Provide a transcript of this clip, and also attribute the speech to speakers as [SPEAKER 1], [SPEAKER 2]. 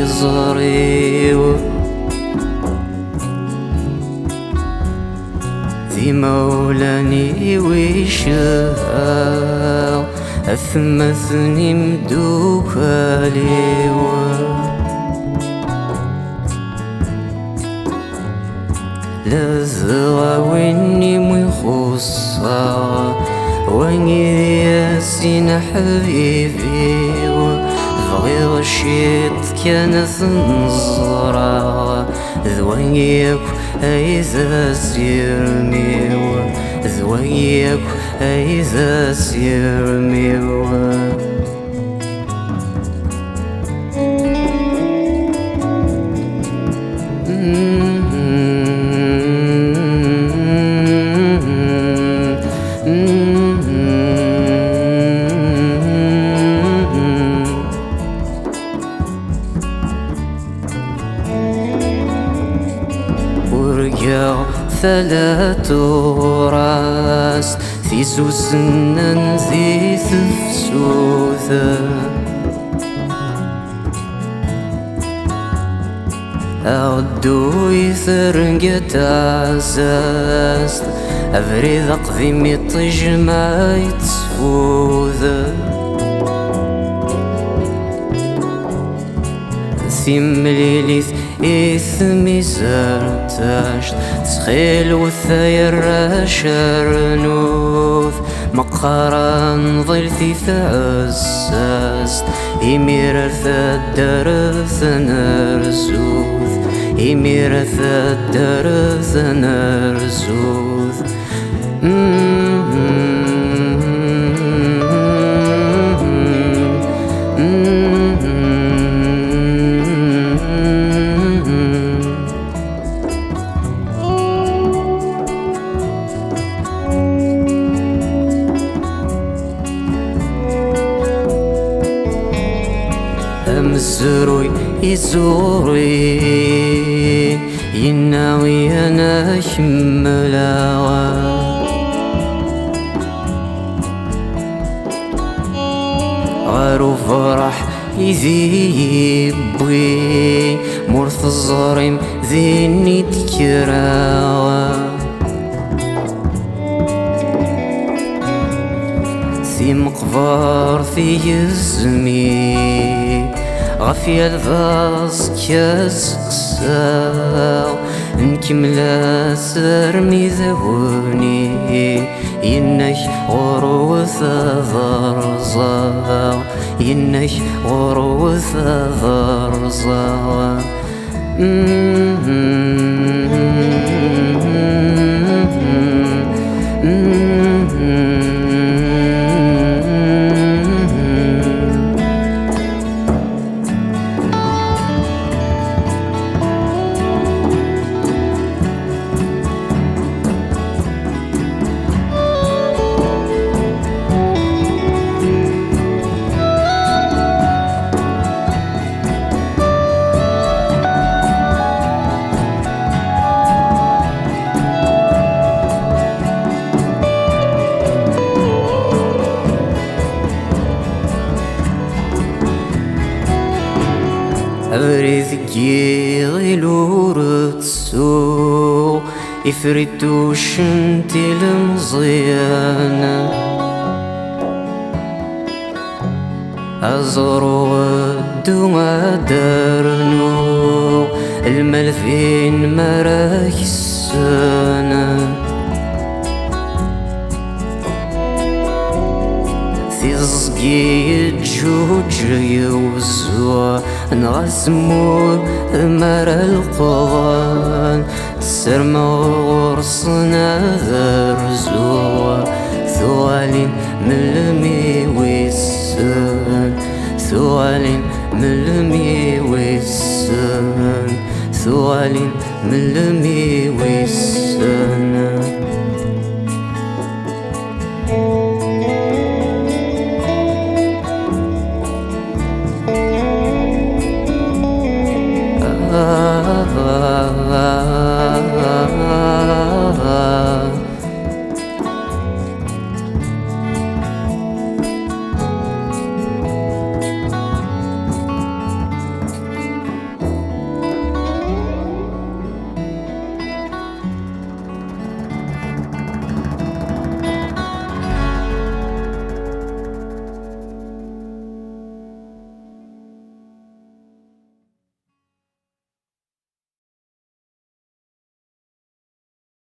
[SPEAKER 1] يزريو ذي مولاني ويشاو أثمثني مدوكاليو لذوا ويني ميخصا واني ياسين حبيبي بغي غشيت كانت نزرع ذوانيك أيذا سيرميو ذوانيك أيذا سيرميو ورقاو ثلاث راس في سوسنن ذي ثفسوثا أغدو يثرنقت عزاز أفريد أقذيمي طجما يتسفوذا ثم ليليث إثمي زرتاشت تسخيل وثاير شرنوث مقارن ظلثي ثعزاست إمير ثدرث نرزوث إمير ثدرث نرزوث أمزروي يزوري يناوي أنا شملاوا غارو فرح يذيبوي مرث الظريم ذيني تكراوا ثي مقبار في يزمي غفي الفاز كاسقساو نكمل سرمي ذهوني ينك غروث ضرزاو ينك غروث ضرزاو أبريد جيغي لورتسو إفريتو شنتي المزيانة أزرو ودو درنو الملفين مراك السنة تزقي جوج يوزوا نغسمو ثمر القوان تسرمو غرصنا ذرزوا ثوالين ملمي ويسان ثوالين ملمي ويسان ثوالين ملمي ويسان